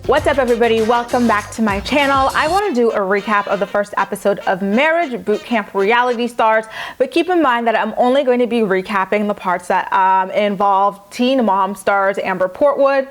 What's up, everybody? Welcome back to my channel. I want to do a recap of the first episode of Marriage Bootcamp Reality Stars, but keep in mind that I'm only going to be recapping the parts that involve teen mom stars Amber Portwood,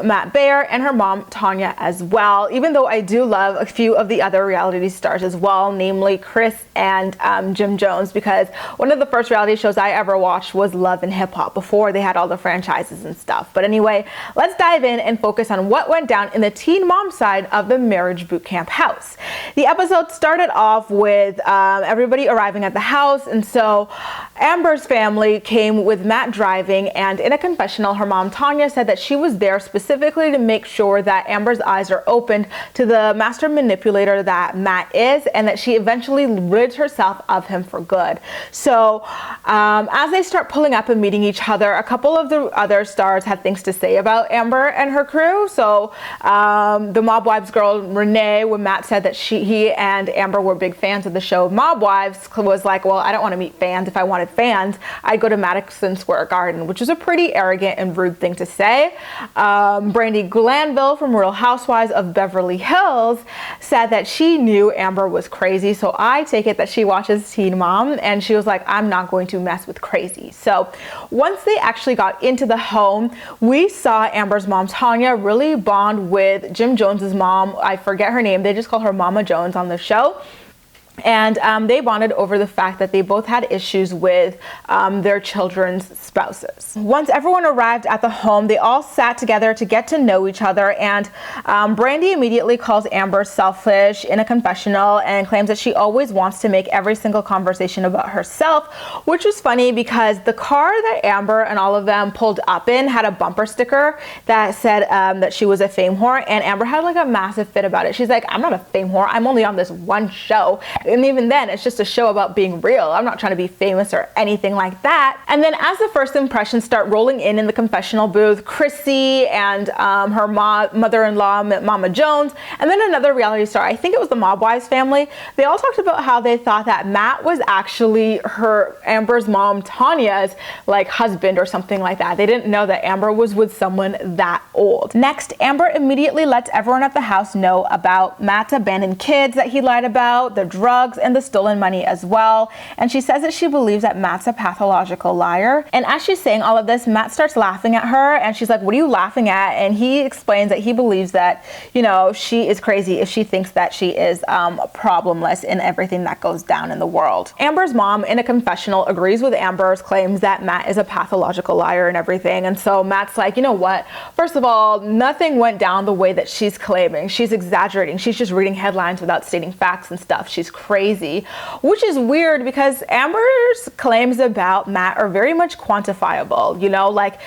Matt Baer, and her mom Tanya as well, even though I do love a few of the other reality stars as well, namely Chris and Jim Jones, because one of the first reality shows I ever watched was Love and Hip Hop before they had all the franchises and stuff. But anyway, let's dive in and focus on what went down in the teen mom side of the Marriage Bootcamp house. The episode started off with everybody arriving at the house, and so Amber's family came with Matt driving, and in a confessional, her mom Tanya said that she was there specifically to make sure that Amber's eyes are opened to the master manipulator that Matt is, and that she eventually rids herself of him for good. So as they start pulling up and meeting each other, a couple of the other stars had things to say about Amber and her crew. So the Mob Wives girl Renee, when Matt said that he and Amber were big fans of the show Mob Wives, was like, well, I don't want to meet fans. If I wanted fans, I'd go to Madison Square Garden, which is a pretty arrogant and rude thing to say. Brandy Glanville from Real Housewives of Beverly Hills said that she knew Amber was crazy, so I take it that she watches Teen Mom, and she was like, I'm not going to mess with crazy. So once they actually got into the home, we saw Amber's mom Tanya really bond with Jim Jones's mom. I forget her name. They just call her Mama Jones on the show. And they bonded over the fact that they both had issues with their children's spouses. Once everyone arrived at the home, they all sat together to get to know each other, and Brandy immediately calls Amber selfish in a confessional and claims that she always wants to make every single conversation about herself, which was funny because the car that Amber and all of them pulled up in had a bumper sticker that said that she was a fame whore, and Amber had like a massive fit about it. She's like, I'm not a fame whore. I'm only on this one show. And even then, it's just a show about being real. I'm not trying to be famous or anything like that. And then as the first impressions start rolling in the confessional booth, Chrissy and her mother-in-law, Mama Jones, and then another reality star, I think it was the Mob Wives family, they all talked about how they thought that Matt was actually Amber's mom Tanya's like husband or something like that. They didn't know that Amber was with someone that old. Next, Amber immediately lets everyone at the house know about Matt's abandoned kids that he lied about, the drugs, and the stolen money as well. And she says that she believes that Matt's a pathological liar. And as she's saying all of this, Matt starts laughing at her, and she's like, what are you laughing at? And he explains that he believes that, you know, she is crazy if she thinks that she is problemless in everything that goes down in the world. Amber's mom, in a confessional, agrees with Amber's claims that Matt is a pathological liar and everything. And so Matt's like, you know what? First of all, nothing went down the way that she's claiming. She's exaggerating. She's just reading headlines without stating facts and stuff. She's crazy, which is weird because Amber's claims about Matt are very much quantifiable, you know, like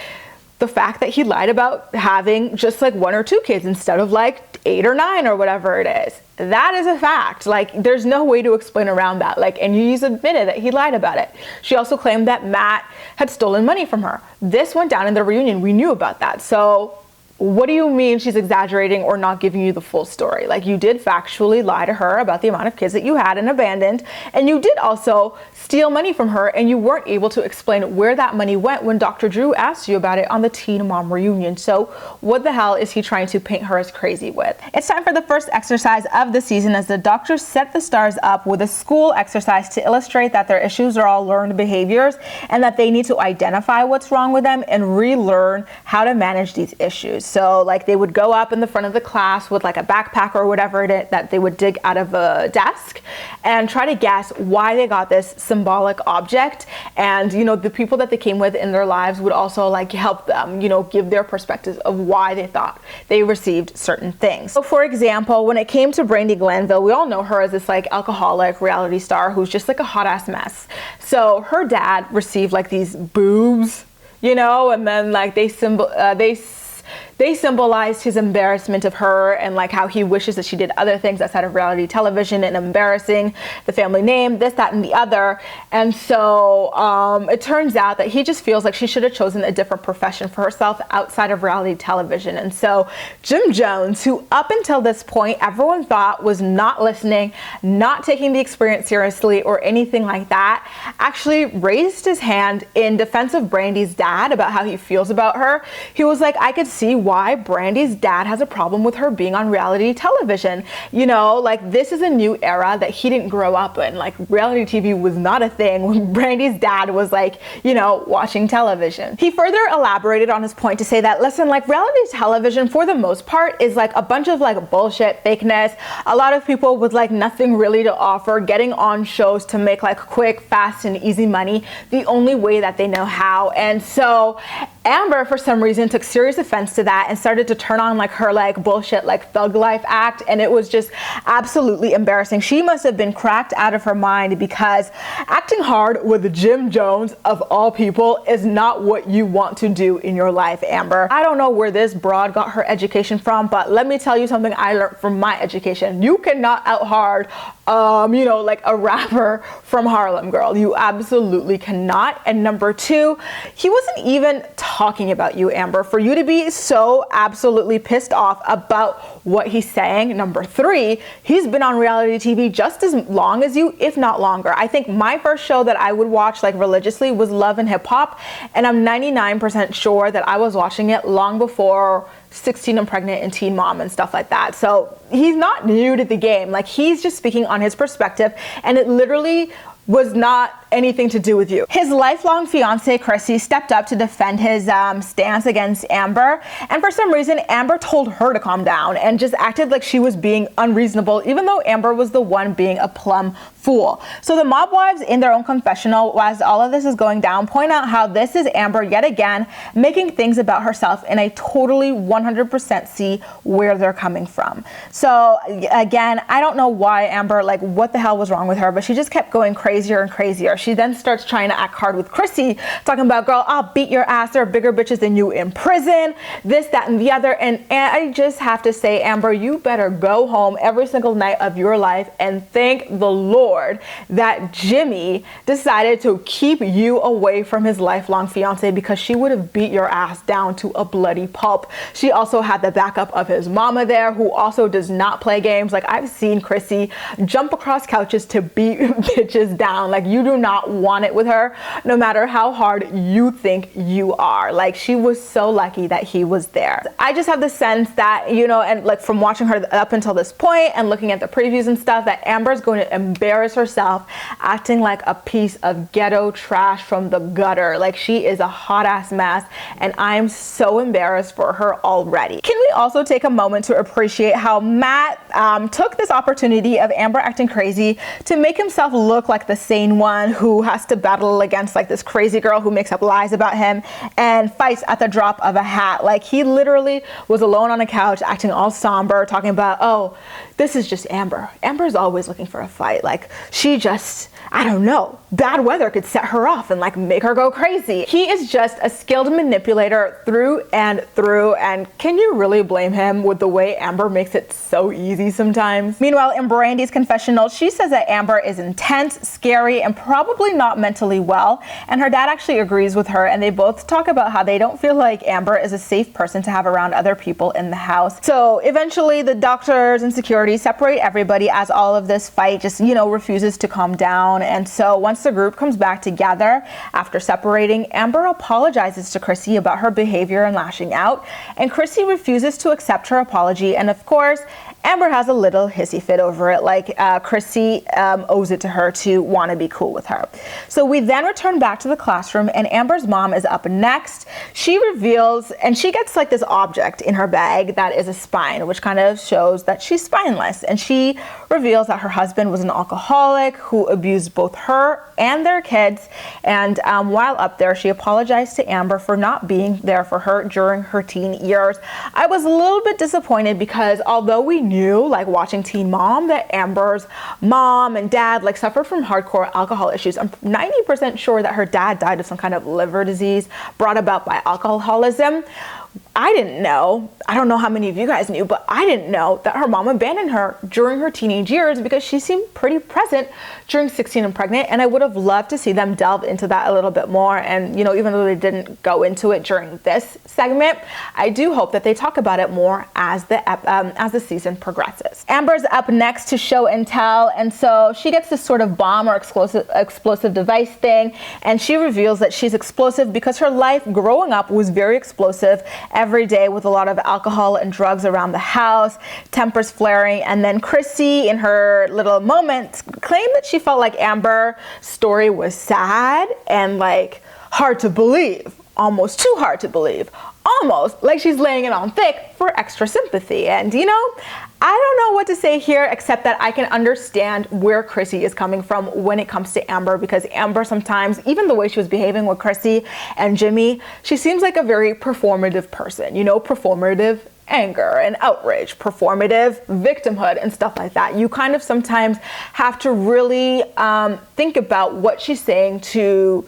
the fact that he lied about having just like 1 or 2 kids instead of like 8 or 9 or whatever it is. That is a fact. Like, there's no way to explain around that. Like, and he's admitted that he lied about it. She also claimed that Matt had stolen money from her. This went down in the reunion. We knew about that. So what do you mean she's exaggerating or not giving you the full story? Like, you did factually lie to her about the amount of kids that you had and abandoned, and you did also steal money from her, and you weren't able to explain where that money went when Dr. Drew asked you about it on the Teen Mom reunion. So what the hell is he trying to paint her as crazy with? It's time for the first exercise of the season, as the doctors set the stars up with a school exercise to illustrate that their issues are all learned behaviors and that they need to identify what's wrong with them and relearn how to manage these issues. So like they would go up in the front of the class with like a backpack or whatever it is that they would dig out of a desk and try to guess why they got this symbolic object. And, you know, the people that they came with in their lives would also like help them, you know, give their perspectives of why they thought they received certain things. So for example, when it came to Brandy Glanville, we all know her as this like alcoholic reality star who's just like a hot ass mess. So her dad received like these boobs, you know, and then like they symbolized his embarrassment of her and like how he wishes that she did other things outside of reality television and embarrassing the family name, this, that, and the other. And so it turns out that he just feels like she should have chosen a different profession for herself outside of reality television. And so Jim Jones, who up until this point everyone thought was not listening, not taking the experience seriously or anything like that, actually raised his hand in defense of Brandy's dad about how he feels about her. He was like, I could see why Brandy's dad has a problem with her being on reality television. You know, like, this is a new era that he didn't grow up in. Like, reality TV was not a thing when Brandy's dad was, like, you know, watching television. He further elaborated on his point to say that, listen, like, reality television for the most part is like a bunch of like bullshit, fakeness. A lot of people with like nothing really to offer, getting on shows to make like quick, fast, and easy money the only way that they know how. And so Amber, for some reason, took serious offense to that and started to turn on like her like bullshit, like thug life act. And it was just absolutely embarrassing. She must have been cracked out of her mind, because acting hard with Jim Jones, of all people, is not what you want to do in your life, Amber. I don't know where this broad got her education from, but let me tell you something I learned from my education. You cannot out hard, you know, like a rapper from Harlem, girl. You absolutely cannot. And number two, he wasn't even talking about you, Amber, for you to be so absolutely pissed off about what he's saying. Number three, he's been on reality TV just as long as you, if not longer. I think my first show that I would watch like religiously was Love and Hip Hop, and I'm 99% sure that I was watching it long before 16 and Pregnant and Teen Mom and stuff like that. So he's not new to the game. Like, he's just speaking on his perspective, and it literally was not anything to do with you. His lifelong fiance, Chrissy, stepped up to defend his stance against Amber. And for some reason, Amber told her to calm down and just acted like she was being unreasonable, even though Amber was the one being a plumb fool. So the mob wives, in their own confessional, as all of this is going down, point out how this is Amber yet again making things about herself, and I totally 100% see where they're coming from. So again, I don't know why Amber, like, what the hell was wrong with her, but she just kept going crazier and crazier. She then starts trying to act hard with Chrissy, talking about, girl, I'll beat your ass. There are bigger bitches than you in prison, this, that, and the other. And I just have to say, Amber, you better go home every single night of your life and thank the Lord that Jimmy decided to keep you away from his lifelong fiance, because she would have beat your ass down to a bloody pulp. She also had the backup of his mama there, who also does not play games. Like, I've seen Chrissy jump across couches to beat bitches down. Like, you do not want it with her, no matter how hard you think you are. Like, she was so lucky that he was there. I just have the sense that, you know, and like from watching her up until this point and looking at the previews and stuff, that Amber's going to embarrass herself acting like a piece of ghetto trash from the gutter. Like, she is a hot ass mess, and I'm so embarrassed for her already. Can we also take a moment to appreciate how Matt took this opportunity of Amber acting crazy to make himself look like the sane one who has to battle against like this crazy girl who makes up lies about him and fights at the drop of a hat. Like, he literally was alone on a couch acting all somber, talking about, oh, this is just Amber. Amber's always looking for a fight. Like, she just, I don't know, bad weather could set her off and like make her go crazy. He is just a skilled manipulator through and through, and can you really blame him with the way Amber makes it so easy sometimes? Meanwhile, in Brandy's confessional, she says that Amber is intense, scary, and probably not mentally well, and her dad actually agrees with her, and they both talk about how they don't feel like Amber is a safe person to have around other people in the house. So eventually the doctors and security separate everybody, as all of this fight just, you know, refuses to calm down. And so once the group comes back together after separating, Amber apologizes to Chrissy about her behavior and lashing out, and Chrissy refuses to accept her apology. And of course, Amber has a little hissy fit over it, like Chrissy owes it to her to want to be cool with her. So we then return back to the classroom, and Amber's mom is up next. She reveals, and she gets like this object in her bag that is a spine, which kind of shows that she's spineless. And she reveals that her husband was an alcoholic who abused both her and their kids. And while up there, she apologized to Amber for not being there for her during her teen years. I was a little bit disappointed, because although we knew, like watching Teen Mom, that Amber's mom and dad like suffered from hardcore alcohol issues. I'm 90% sure that her dad died of some kind of liver disease brought about by alcoholism. I didn't know, I don't know how many of you guys knew, but I didn't know that her mom abandoned her during her teenage years, because she seemed pretty present during 16 and Pregnant, and I would have loved to see them delve into that a little bit more. And, you know, even though they didn't go into it during this segment, I do hope that they talk about it more as the season progresses. Amber's up next to show and tell, and so she gets this sort of bomb or explosive device thing, and she reveals that she's explosive because her life growing up was very explosive. every day with a lot of alcohol and drugs around the house, tempers flaring, and then Chrissy, in her little moments, claimed that she felt like Amber's story was sad and like hard to believe, almost too hard to believe, almost like she's laying it on thick for extra sympathy. And you know, I don't know what to say here except that I can understand where Chrissy is coming from when it comes to Amber, because Amber sometimes, even the way she was behaving with Chrissy and Jimmy, she seems like a very performative person, you know, performative anger and outrage, performative victimhood and stuff like that. You kind of sometimes have to really think about what she's saying to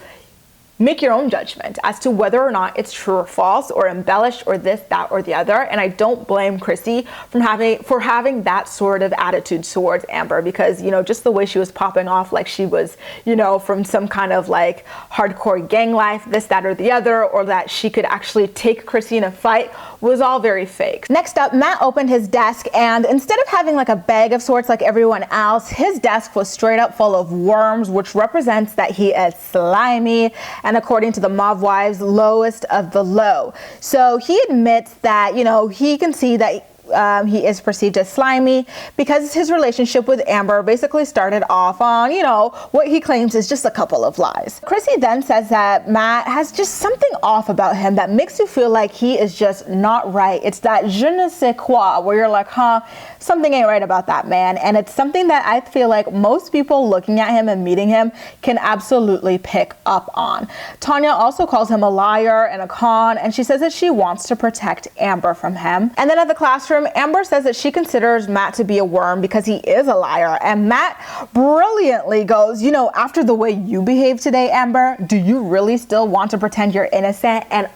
make your own judgment as to whether or not it's true or false or embellished or this, that, or the other. And I don't blame Chrissy for having that sort of attitude towards Amber, because, you know, just the way she was popping off like she was, you know, from some kind of like hardcore gang life, this, that, or the other, or that she could actually take Chrissy in a fight, was all very fake. Next up, Matt opened his desk, and instead of having like a bag of sorts like everyone else, his desk was straight up full of worms, which represents that he is slimy, and according to the Mob Wives, lowest of the low. So he admits that, you know, he can see that he is perceived as slimy because his relationship with Amber basically started off on, you know, what he claims is just a couple of lies. Chrissy then says that Matt has just something off about him that makes you feel like he is just not right. It's that je ne sais quoi, where you're like, huh, something ain't right about that man. And it's something that I feel like most people looking at him and meeting him can absolutely pick up on. Tanya also calls him a liar and a con, and she says that she wants to protect Amber from him. And then at the classroom, Amber says that she considers Matt to be a worm because he is a liar. And Matt brilliantly goes, you know, after the way you behave today, Amber, do you really still want to pretend you're innocent? And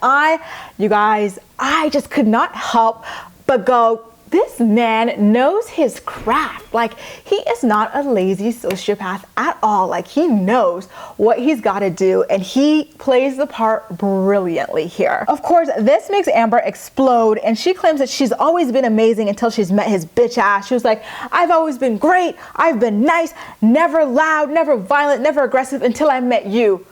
you guys, I just could not help but go, this man knows his craft. Like, he is not a lazy sociopath at all. Like, he knows what he's got to do, and he plays the part brilliantly here. Of course, this makes Amber explode, and she claims that she's always been amazing until she's met his bitch ass. She was like, I've always been great, I've been nice, never loud, never violent, never aggressive until I met you.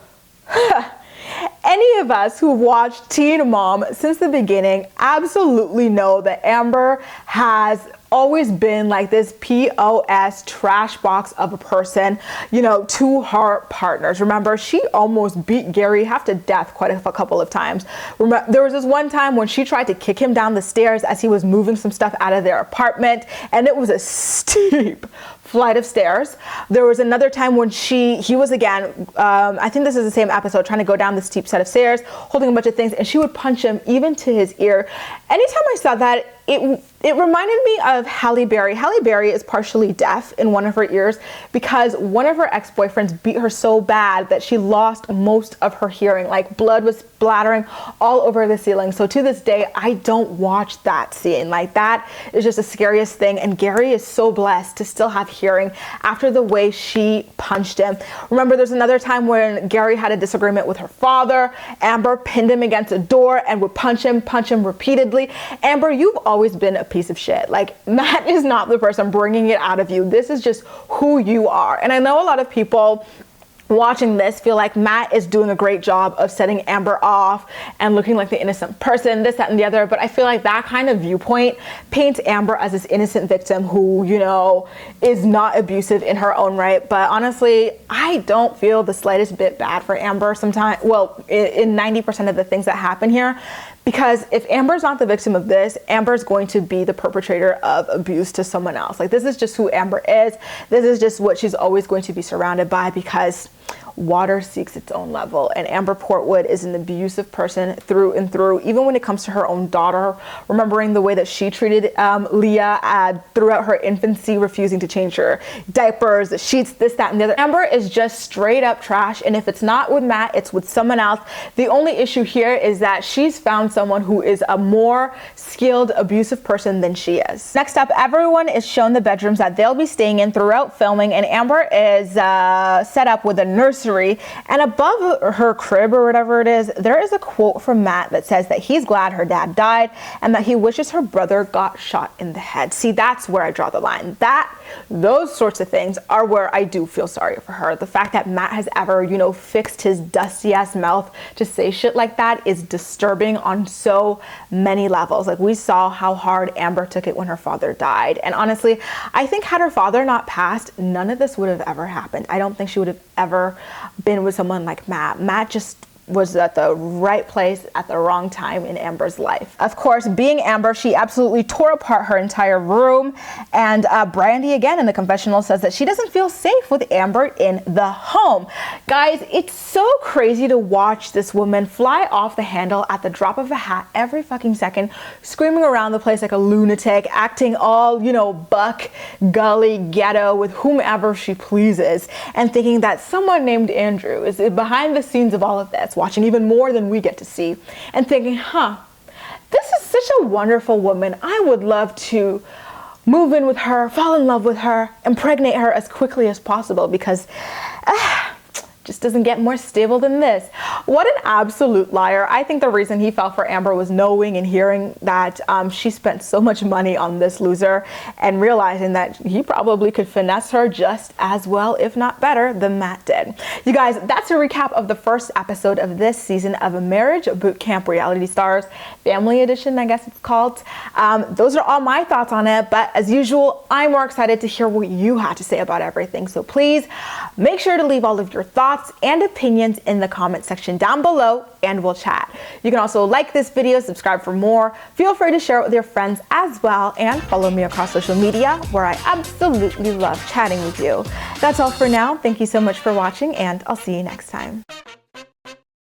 Any of us who watched Teen Mom since the beginning absolutely know that Amber has always been like this POS trash box of a person, you know, to her partners. Remember, she almost beat Gary half to death quite a couple of times. Remember, there was this one time when she tried to kick him down the stairs as he was moving some stuff out of their apartment, and it was a steep flight of stairs. There was another time when he was again, I think this is the same episode, trying to go down the steep set of stairs, holding a bunch of things, and she would punch him even to his ear. Anytime I saw that, it reminded me of Halle Berry. Halle Berry is partially deaf in one of her ears because one of her ex-boyfriends beat her so bad that she lost most of her hearing. Like, blood was splattering all over the ceiling. So to this day, I don't watch that scene. Like, that is just the scariest thing. And Gary is so blessed to still have hearing after the way she punched him. Remember, there's another time when Gary had a disagreement with her father. Amber pinned him against a door and would punch him repeatedly. Amber, you've always been a piece of shit. Like, Matt is not the person bringing it out of you. This is just who you are. And I know a lot of people watching this feel like Matt is doing a great job of setting Amber off and looking like the innocent person, this, that, and the other. But I feel like that kind of viewpoint paints Amber as this innocent victim who, you know, is not abusive in her own right. But honestly, I don't feel the slightest bit bad for Amber sometimes. Well, in 90% of the things that happen here. Because if Amber's not the victim of this, Amber's going to be the perpetrator of abuse to someone else. Like, this is just who Amber is. This is just what she's always going to be surrounded by, because water seeks its own level. And Amber Portwood is an abusive person through and through, even when it comes to her own daughter, remembering the way that she treated Leah throughout her infancy, refusing to change her diapers, the sheets, this, that, and the other. Amber is just straight up trash. And if it's not with Matt, it's with someone else. The only issue here is that she's found someone who is a more skilled, abusive person than she is. Next up, everyone is shown the bedrooms that they'll be staying in throughout filming, and Amber is set up with a nursery, and above her crib or whatever it is, there is a quote from Matt that says that he's glad her dad died and that he wishes her brother got shot in the head. See, that's where I draw the line. Those sorts of things are where I do feel sorry for her. The fact that Matt has ever, fixed his dusty ass mouth to say shit like that is disturbing on so many levels. Like, we saw how hard Amber took it when her father died. And honestly, I think had her father not passed, none of this would have ever happened. I don't think she would have ever been with someone like Matt. Matt just was at the right place at the wrong time in Amber's life. Of course, being Amber, she absolutely tore apart her entire room. And Brandy, again, in the confessional, says that she doesn't feel safe with Amber in the home. Guys, it's so crazy to watch this woman fly off the handle at the drop of a hat every fucking second, screaming around the place like a lunatic, acting all, buck, gully, ghetto with whomever she pleases, and thinking that someone named Andrew is behind the scenes of all of this, watching even more than we get to see, and thinking, this is such a wonderful woman. I would love to move in with her, fall in love with her, impregnate her as quickly as possible, because just doesn't get more stable than this. What an absolute liar. I think the reason he fell for Amber was knowing and hearing that she spent so much money on this loser, and realizing that he probably could finesse her just as well, if not better, than Matt did. You guys, that's a recap of the first episode of this season of Marriage Boot Camp Reality Stars, Family Edition, I guess it's called. Those are all my thoughts on it, but as usual, I'm more excited to hear what you had to say about everything. So please make sure to leave all of your thoughts and opinions in the comment section down below, and we'll chat. You can also like this video, subscribe for more, feel free to share it with your friends as well, and follow me across social media, where I absolutely love chatting with you. That's all for now. Thank you so much for watching, and I'll see you next time.